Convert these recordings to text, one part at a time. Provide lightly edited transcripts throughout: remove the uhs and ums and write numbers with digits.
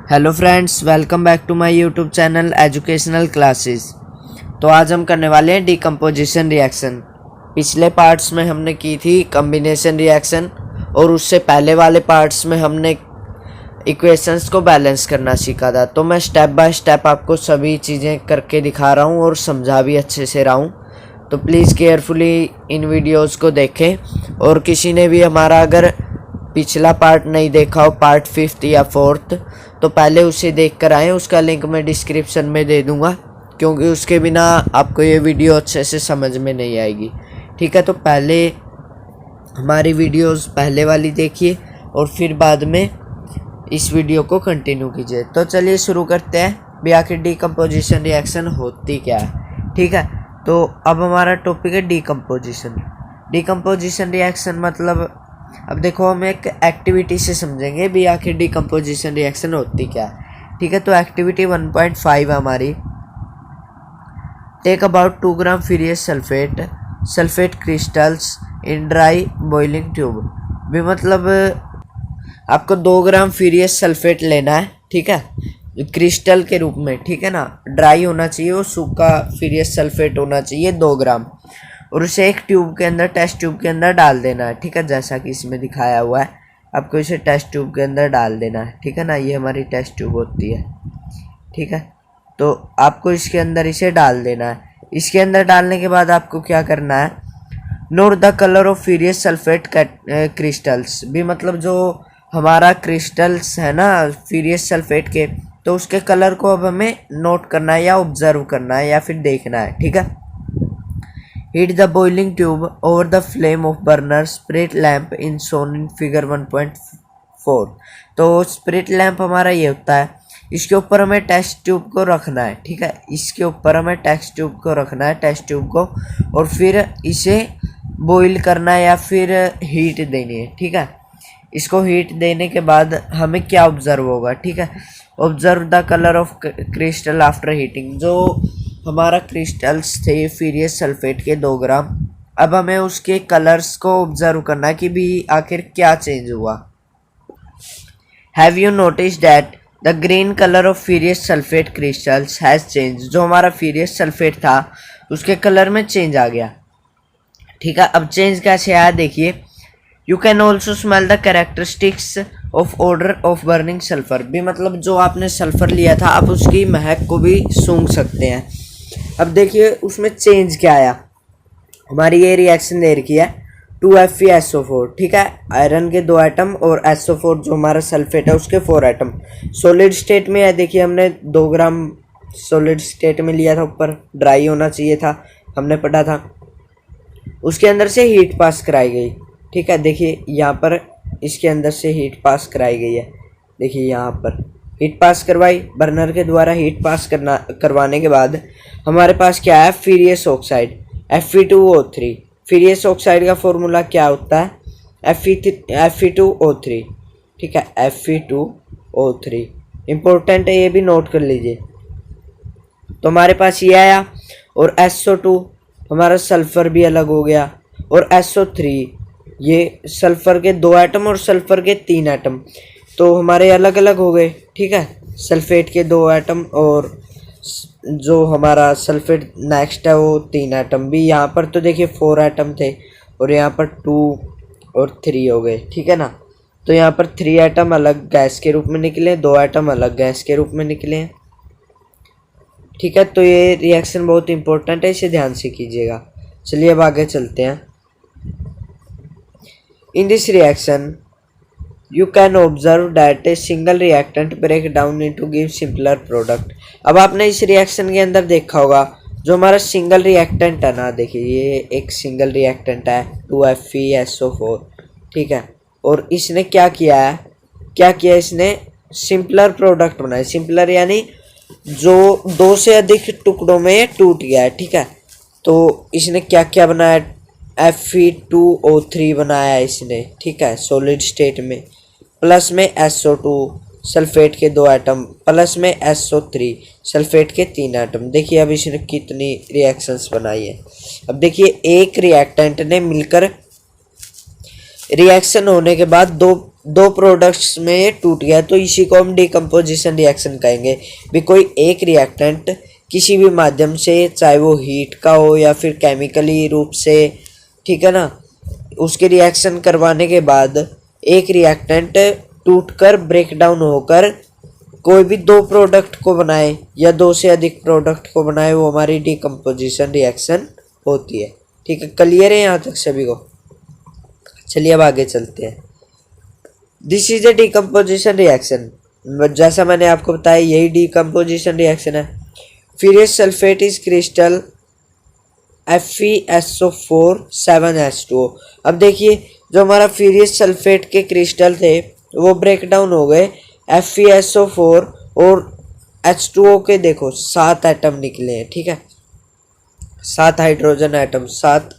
Hello friends, welcome back to my YouTube channel educational classes. तो आज हम करने वाले हैं डिकम्पोजिशन रिएक्शन। पिछले पार्ट्स में हमने की थी कॉम्बिनेशन रिएक्शन और उससे पहले वाले पार्ट्स में हमने इक्वेशंस को बैलेंस करना सीखा था। तो मैं स्टेप बाय स्टेप आपको सभी चीज़ें करके दिखा रहा हूँ और समझा भी अच्छे से रहा हूँ। तो प्लीज़ केयरफुली इन वीडियोस को देखें। और किसी ने भी हमारा अगर पिछला पार्ट नहीं देखा हो, पार्ट 5 या 4, तो पहले उसे देख कर आएँ। उसका लिंक मैं डिस्क्रिप्शन में दे दूँगा, क्योंकि उसके बिना आपको ये वीडियो अच्छे से समझ में नहीं आएगी। ठीक है, तो पहले हमारी वीडियोस पहले वाली देखिए और फिर बाद में इस वीडियो को कंटिन्यू कीजिए। तो चलिए शुरू करते हैं भी आखिर डिकम्पोजिशन रिएक्शन होती क्या है। ठीक है, तो अब हमारा टॉपिक है डिकम्पोजिशन। डिकम्पोजिशन रिएक्शन मतलब, अब देखो हम एक एक्टिविटी से समझेंगे भी आखिर डिकम्पोजिशन रिएक्शन होती क्या है। ठीक है, तो एक्टिविटी 1.5 हमारी, take about 2 gram ferrous sulphate crystals in dry boiling tube. भी मतलब आपको 2 ग्राम फ्यूरियस सल्फेट लेना है। ठीक है, क्रिस्टल के रूप में। ठीक है ना, ड्राई होना चाहिए, वो सूखा फ्यूरियस सल्फेट होना चाहिए 2 ग्राम, और उसे एक ट्यूब के अंदर, टेस्ट ट्यूब के अंदर डाल देना है। ठीक है, जैसा कि इसमें दिखाया हुआ है, आपको इसे टेस्ट ट्यूब के अंदर डाल देना है। ठीक है ना, ये हमारी टेस्ट ट्यूब होती है। ठीक है, तो आपको इसके अंदर इसे डाल देना है। इसके अंदर डालने के बाद आपको क्या करना है, note the colour of furious sulphate crystals. भी मतलब जो हमारा क्रिस्टल्स है ना फ्यूरियस सल्फेट के, तो उसके कलर को अब हमें नोट करना है या ऑब्जर्व करना है या फिर देखना है। ठीक है, heat the boiling tube over the flame of burner spirit lamp in shown in figure 1.4। तो स्पिरिट लैम्प हमारा ये होता है, इसके ऊपर हमें टेस्ट ट्यूब को रखना है। ठीक है, इसके ऊपर हमें टेस्ट ट्यूब को रखना है, टेस्ट ट्यूब को, और फिर इसे बॉईल करना है या फिर हीट देनी है। ठीक है, इसको हीट देने के बाद हमें क्या ऑब्जर्व होगा। ठीक है, observe the colour of crystal after heating. जो हमारा क्रिस्टल्स थे फ्यूरियस सल्फेट के 2 ग्राम, अब हमें उसके कलर्स को ऑब्जर्व करना है कि भी आखिर क्या चेंज हुआ। Have you notice that the green colour of furious sulphate crystals has change. जो हमारा फ्यूरियस सल्फेट था उसके कलर में चेंज आ गया। ठीक है, अब चेंज कैसे आया देखिए। You can also smell the characteristics of order of burning sulphur. भी मतलब जो आपने सल्फर लिया था आप उसकी महक को भी सूंघ सकते हैं। अब देखिए उसमें चेंज क्या आया, हमारी ये रिएक्शन दे रखी है 2FeSO4। ठीक है, आयरन के 2 एटम और SO4 जो हमारा सल्फेट है उसके 4 एटम। सॉलिड स्टेट में है, देखिए हमने 2 ग्राम सॉलिड स्टेट में लिया था, ऊपर ड्राई होना चाहिए था, हमने पढ़ा था। उसके अंदर से हीट पास कराई गई। ठीक है, देखिए यहाँ पर इसके अंदर से हीट पास कराई गई है। देखिए यहाँ पर हीट पास करवाई, बर्नर के द्वारा हीट पास करवाने के बाद हमारे पास क्या है, furious oxide Fe2O3। Furious oxide का फॉर्मूला क्या होता है, Fe2O3। ठीक है, Fe2O3 इम्पोर्टेंट है, ये भी नोट कर लीजिए। तो हमारे पास ये आया, और SO2 हमारा सल्फर भी अलग हो गया, और SO3 ये सल्फर के 2 एटम और सल्फर के 3 एटम तो हमारे अलग अलग हो गए। ठीक है, सल्फेट के 2 एटम और जो हमारा सल्फेट नेक्स्ट है वो 3 एटम। भी यहाँ पर तो देखिए 4 एटम थे और यहाँ पर 2 और 3 हो गए। ठीक है ना, तो यहाँ पर 3 एटम अलग गैस के रूप में निकले, 2 एटम अलग गैस के रूप में निकले। ठीक है, तो ये रिएक्शन बहुत इंपॉर्टेंट है, इसे ध्यान से कीजिएगा। चलिए अब आगे चलते हैं। In this reaction, you can observe that a single reactant break down into give simpler product। अब आपने इस रिएक्शन के अंदर देखा होगा जो हमारा सिंगल रिएक्टेंट है ना, देखिए ये एक सिंगल रिएक्टेंट है 2FeSO4। ठीक है, और इसने क्या किया इसने सिंपलर प्रोडक्ट बनाया। सिंपलर यानी जो 2 से अधिक टुकड़ों में टूट गया है। ठीक है, तो इसने क्या क्या बनाया, Fe2O3 बनाया इसने। ठीक है, सॉलिड स्टेट में, प्लस में SO2 सल्फेट के 2 एटम, प्लस में SO3 सल्फेट के 3 एटम। देखिए अब इसने कितनी रिएक्शंस बनाई है। अब देखिए एक रिएक्टेंट ने मिलकर रिएक्शन होने के बाद दो प्रोडक्ट्स में ये टूट गया, तो इसी को हम डिकम्पोजिशन रिएक्शन कहेंगे। भी कोई एक रिएक्टेंट किसी भी माध्यम से, चाहे वो हीट का हो या फिर केमिकली रूप से, ठीक है ना, उसके रिएक्शन करवाने के बाद एक रिएक्टेंट टूटकर ब्रेक डाउन होकर कोई भी दो प्रोडक्ट को बनाए या दो से अधिक प्रोडक्ट को बनाए, वो हमारी डिकम्पोजिशन रिएक्शन होती है। ठीक है, क्लियर है यहाँ तक सभी को? चलिए अब आगे चलते हैं। This is a decomposition reaction. जैसा मैंने आपको बताया यही डिकम्पोजिशन रिएक्शन है। Furious sulphate is crystal FeSO4 7H2O। अब देखिए जो हमारा फ्यूरियस सल्फेट के क्रिस्टल थे वो ब्रेक डाउन हो गए FeSO4 और H2O के देखो 7 एटम निकले हैं। ठीक है, 7 हाइड्रोजन एटम, 7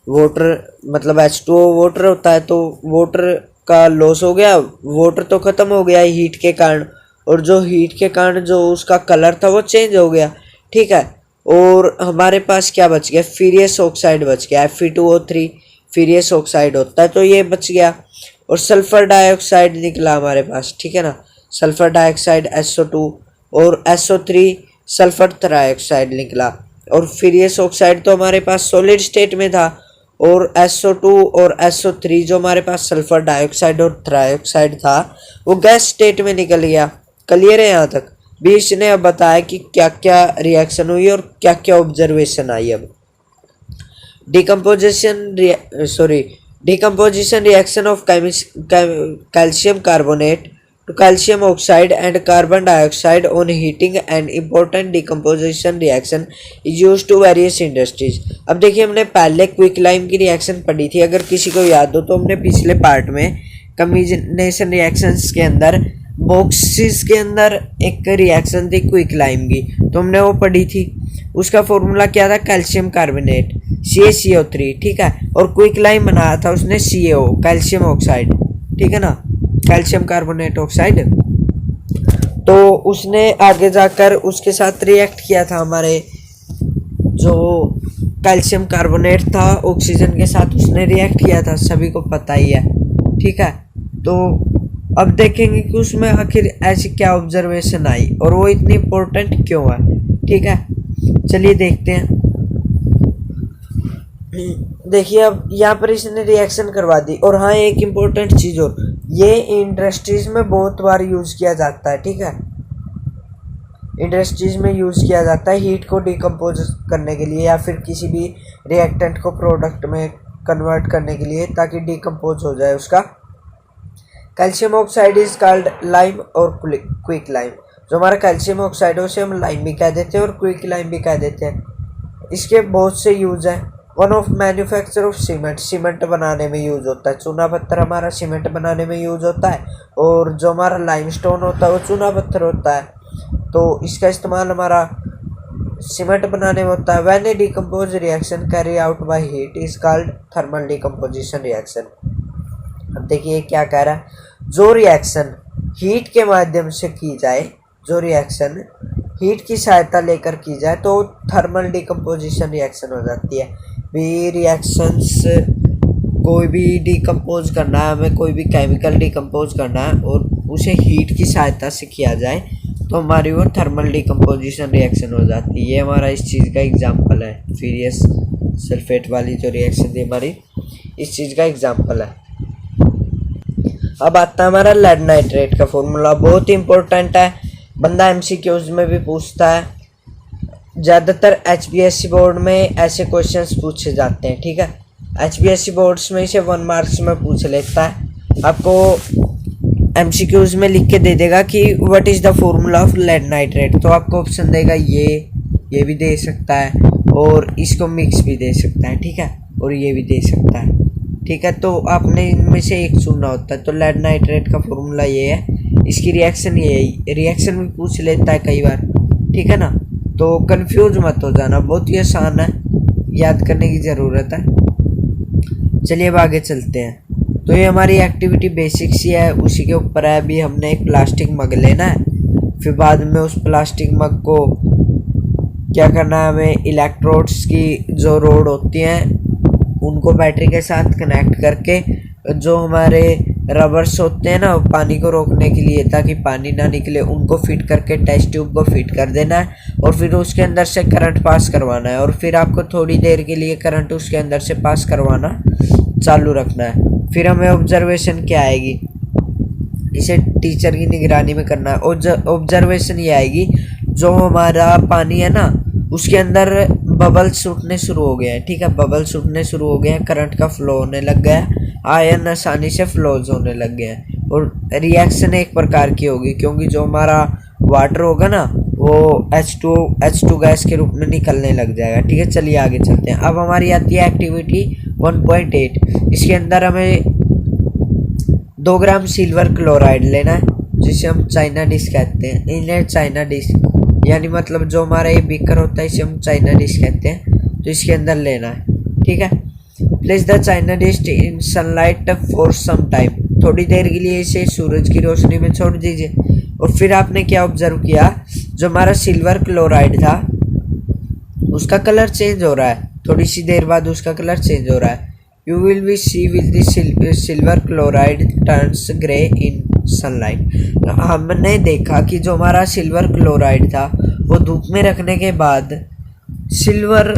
वाटर, मतलब H2O वाटर होता है, तो वाटर का लॉस हो गया, वाटर तो ख़त्म हो गया हीट के कारण, और जो हीट के कारण जो उसका कलर था वो चेंज हो गया। ठीक है, और हमारे पास क्या बच गया? फ्यूरियस ऑक्साइड बच गया, Fe2O3 फ्यूरियस ऑक्साइड होता है, तो ये बच गया। और सल्फर डाइऑक्साइड निकला हमारे पास। ठीक है ना, सल्फर डाइऑक्साइड SO2 और SO3 सल्फर ट्राइऑक्साइड निकला। और फ्यूरियस ऑक्साइड तो हमारे पास सॉलिड स्टेट में था, और SO2 और SO3 जो हमारे पास सल्फर डाइऑक्साइड और ट्राइऑक्साइड था वो गैस स्टेट में निकल गया। क्लियर है यहाँ तक? भी इसने अब बताया कि क्या क्या रिएक्शन हुई और क्या क्या ऑब्जर्वेशन आई। अब decomposition reaction of calcium carbonate to calcium oxide and carbon dioxide on heating and important decomposition reaction is used to various industries। अब देखिए हमने पहले क्विक लाइम की रिएक्शन पढ़ी थी, अगर किसी को याद हो तो हमने पिछले पार्ट में कम्बिनेशन रिएक्शंस के अंदर बॉक्सेस के अंदर एक रिएक्शन थी क्विक लाइम की, तो हमने वो पढ़ी थी। उसका फॉर्मूला क्या था? Calcium carbonate CaCO3। ठीक है, और क्विक लाइम बनाया था उसने CaO कैल्शियम ऑक्साइड। ठीक है ना, कैल्शियम कार्बोनेट ऑक्साइड। तो उसने आगे जाकर उसके साथ रिएक्ट किया था, हमारे जो कैल्शियम कार्बोनेट था ऑक्सीजन के साथ उसने रिएक्ट किया था, सभी को पता ही है। ठीक है, तो अब देखेंगे कि उसमें आखिर ऐसी क्या ऑब्जर्वेशन आई और वो इतनी इम्पोर्टेंट क्यों है। ठीक है, चलिए देखते हैं। देखिए अब यहाँ पर इसने रिएक्शन करवा दी। और हाँ, एक इम्पोर्टेंट चीज़ और, ये इंडस्ट्रीज में बहुत बार यूज़ किया जाता है। ठीक है, इंडस्ट्रीज में यूज़ किया जाता है हीट को डिकम्पोज करने के लिए या फिर किसी भी रिएक्टेंट को प्रोडक्ट में कन्वर्ट करने के लिए, ताकि डिकम्पोज हो जाए उसका। Calcium oxide is called lime और क्विक लाइम। जो हमारा कैल्शियम ऑक्साइड है उसे हम लाइम भी कह देते हैं और क्विक लाइम भी कह देते हैं। इसके बहुत से यूज़ हैं। One of manufacture of cement, cement बनाने में यूज़ होता है। चूना पत्थर हमारा सीमेंट बनाने में यूज़ होता है, और जो हमारा लाइमस्टोन होता है वो चूना पत्थर होता है, तो इसका इस्तेमाल हमारा सीमेंट बनाने में होता है। When A decompose reaction carry out by heat is called thermal decomposition reaction. अब देखिए क्या कह रहा है, जो रिएक्शन हीट के माध्यम से की जाए, जो रिएक्शन हीट की सहायता लेकर की जाए तो थर्मल डिकम्पोजिशन रिएक्शन हो जाती है। भी रिएक्शंस कोई भी डिकम्पोज करना है, हमें कोई भी केमिकल डिकम्पोज करना है और उसे हीट की सहायता से किया जाए तो हमारी वो थर्मल डिकम्पोजिशन रिएक्शन हो जाती है। ये हमारा इस चीज़ का एग्जांपल है, फ्यूरियस सल्फेट वाली जो रिएक्शन थी हमारी, इस चीज़ का एग्जांपल है। अब आता है हमारा लेड नाइट्रेट का फॉर्मूला, बहुत इंपॉर्टेंट है, बंदा MCQs में भी पूछता है। ज़्यादातर HPSC बोर्ड में ऐसे क्वेश्चंस पूछे जाते हैं। ठीक है, HPSC बोर्ड्स में इसे 1 मार्क्स में पूछ लेता है। आपको MCQs में लिख के दे देगा कि what is the formula of lead nitrate, तो आपको ऑप्शन देगा ये भी दे सकता है और इसको मिक्स भी दे सकता है। ठीक है, और ये भी दे सकता है। ठीक है, तो आपने इनमें से एक चुनना होता है। तो लेड नाइट्रेट का फॉर्मूला ये है, इसकी रिएक्शन ये है, रिएक्शन भी पूछ लेता है कई बार। ठीक है ना, तो कंफ्यूज मत हो जाना, बहुत ही आसान है, याद करने की ज़रूरत है। चलिए अब आगे चलते हैं। तो ये हमारी एक्टिविटी बेसिक्स ही है, उसी के ऊपर है। अभी हमने एक प्लास्टिक मग लेना है, फिर बाद में उस प्लास्टिक मग को क्या करना है, हमें इलेक्ट्रोड्स की जो रोड होती हैं उनको बैटरी के साथ कनेक्ट करके जो हमारे रबर्स होते हैं ना पानी को रोकने के लिए, ताकि पानी ना निकले, उनको फिट करके टेस्ट ट्यूब को फिट कर देना है और फिर उसके अंदर से करंट पास करवाना है और फिर आपको थोड़ी देर के लिए करंट उसके अंदर से पास करवाना चालू रखना है। फिर हमें ऑब्जर्वेशन क्या आएगी, इसे टीचर की निगरानी में करना है। ऑब्जर्वेशन ये आएगी, जो हमारा पानी है ना उसके अंदर बबल्स उठने शुरू हो गए हैं, ठीक है, बबल्स उठने शुरू हो गए हैं, करंट का फ्लो होने लग गया है, आयन आसानी से फ्लोज होने लग गए हैं और रिएक्शन एक प्रकार की होगी, क्योंकि जो हमारा वाटर होगा ना वो H2 गैस के रूप में निकलने लग जाएगा, ठीक है। चलिए आगे चलते हैं। अब हमारी आती है एक्टिविटी 1.8। इसके अंदर हमें 2 ग्राम सिल्वर क्लोराइड लेना है, जिसे हम चाइना डिश कहते हैं, इन्हें चाइना डिश, यानी मतलब जो हमारा ये बीकर होता है इसे हम चाइना डिश कहते हैं। तो इसके अंदर लेना है, ठीक है। Place the china dish in sunlight for some time, थोड़ी देर के लिए इसे सूरज की रोशनी में छोड़ दीजिए। और फिर आपने क्या ऑब्जर्व किया, जो हमारा सिल्वर क्लोराइड था उसका कलर चेंज हो रहा है, थोड़ी सी देर बाद उसका कलर चेंज हो रहा है। You will be see will the silver chloride turns grey in sunlight. हमने देखा कि जो हमारा सिल्वर क्लोराइड था वो धूप में रखने के बाद, सिल्वर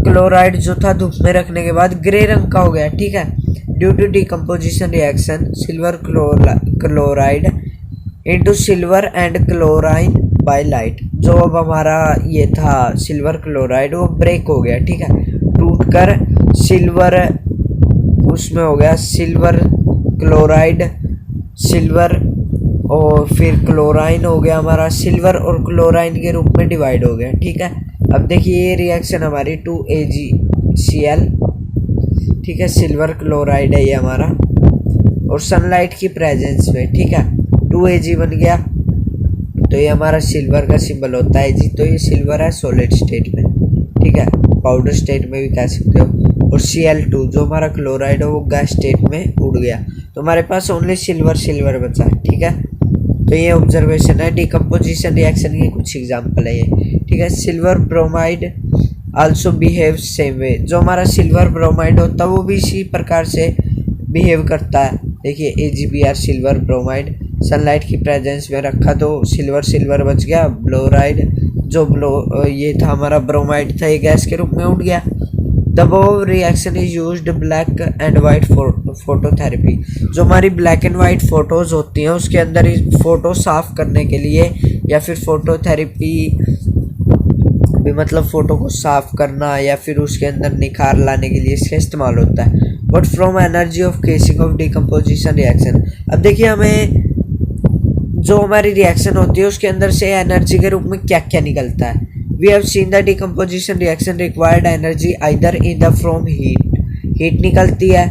क्लोराइड जो था धूप में रखने के बाद ग्रे रंग का हो गया, ठीक है। Due to decomposition reaction silver chloride into silver and chlorine by light, जो अब हमारा ये था सिल्वर क्लोराइड वो ब्रेक हो गया, ठीक है, टूटकर सिल्वर उसमें हो गया, सिल्वर क्लोराइड, सिल्वर और फिर क्लोराइन हो गया हमारा, सिल्वर और क्लोराइन के रूप में डिवाइड हो गया, ठीक है। अब देखिए ये रिएक्शन हमारी 2AgCl, ठीक है, सिल्वर क्लोराइड है ये हमारा, और सनलाइट की प्रेजेंस में, ठीक है, 2Ag बन गया। तो ये हमारा सिल्वर का सिंबल होता है जी, तो ये सिल्वर है सॉलिड स्टेट में, ठीक है, पाउडर स्टेट में भी कह सकते हो। और Cl2 जो हमारा क्लोराइड है वो गैस स्टेट में उड़ गया, तो हमारे पास ओनली सिल्वर बचा, ठीक है। तो ये ऑब्जर्वेशन है, डिकम्पोजिशन रिएक्शन की कुछ एग्जांपल है ये, ठीक है। Silver bromide also behave same way, जो हमारा सिल्वर ब्रोमाइड होता है वो भी इसी प्रकार से बिहेव करता है। देखिए AgBr सिल्वर ब्रोमाइड सनलाइट की प्रेजेंस में रखा तो सिल्वर बच गया, ब्लोराइड जो ये था हमारा ब्रोमाइड था, ये गैस के रूप में उठ गया। The above reaction is used black and white phototherapy, जो हमारी ब्लैक एंड वाइट फोटोज होती हैं उसके अंदर फोटो साफ करने के लिए, या फिर फोटोथेरेपी भी मतलब फोटो को साफ करना या फिर उसके अंदर निखार लाने के लिए इसका इस्तेमाल होता है। But from energy of casing of decomposition reaction, अब देखिए हमें जो हमारी रिएक्शन होती है उसके अंदर से एनर्जी के रूप में क्या क्या निकलता है। We have seen the decomposition reaction required energy either in the from heat निकलती है,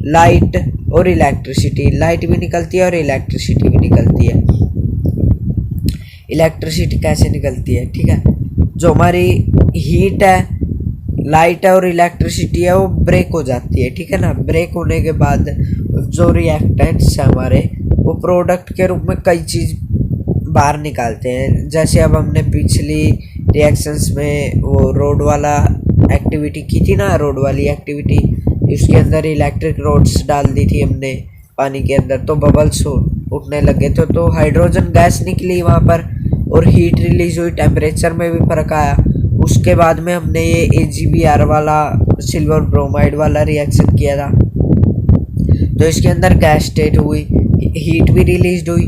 लाइट और इलेक्ट्रिसिटी, लाइट भी निकलती है और इलेक्ट्रिसिटी भी निकलती है। इलेक्ट्रिसिटी कैसे निकलती है, ठीक है, जो हमारी हीट है, लाइट है और इलेक्ट्रिसिटी है वो ब्रेक हो जाती है, ठीक है ना। ब्रेक होने के बाद जो रिएक्टेंट्स है हमारे वो प्रोडक्ट के रूप में कई चीज़ बाहर निकालते हैं। जैसे अब हमने पिछली रिएक्शंस में वो रोड वाला एक्टिविटी की थी ना, रोड वाली एक्टिविटी, उसके अंदर इलेक्ट्रिक रोड्स डाल दी थी हमने पानी के अंदर, तो बबल्स उठने लगे थे, तो हाइड्रोजन गैस निकली वहाँ पर और हीट रिलीज हुई, टेम्परेचर में भी फर्क आया। उसके बाद में हमने ये AgBr वाला सिल्वर ब्रोमाइड वाला रिएक्शन किया था, तो इसके अंदर गैस स्टेट हुई, हीट भी रिलीज हुई,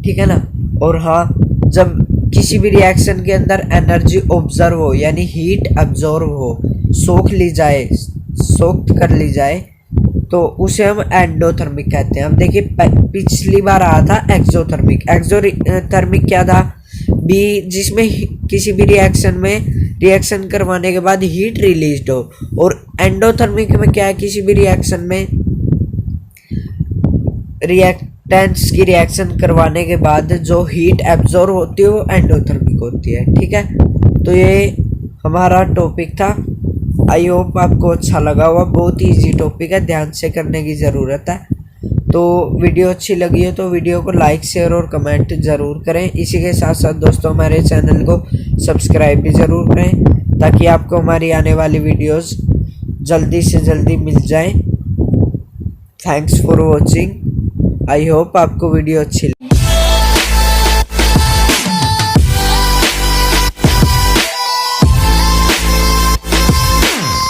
ठीक है ना। और हाँ, जब किसी भी रिएक्शन के अंदर एनर्जी ऑब्जर्व हो यानी हीट एब्जॉर्व हो, सोख कर ली जाए, तो उसे हम एंडोथर्मिक कहते हैं। अब देखिए पिछली बार आया था एक्सोथर्मिक। एक्सोथर्मिक क्या था, जिसमें किसी भी रिएक्शन करवाने के बाद हीट रिलीज हो, और एंडोथर्मिक में क्या है, किसी भी रिएक्शन में रिएक्टेंट्स की रिएक्शन करवाने के बाद जो हीट एब्जॉर्ब होती है वो एंडोथर्मिक होती है, ठीक है। तो ये हमारा टॉपिक था, आई होप आपको अच्छा लगा होगा। बहुत ही इजी टॉपिक है, ध्यान से करने की ज़रूरत है। तो वीडियो अच्छी लगी है तो वीडियो को लाइक शेयर और कमेंट ज़रूर करें। इसी के साथ साथ दोस्तों हमारे चैनल को सब्सक्राइब भी ज़रूर करें, ताकि आपको हमारी आने वाली वीडियोस जल्दी से जल्दी मिल जाएं। Thanks for watching. I hope आपको वीडियो अच्छी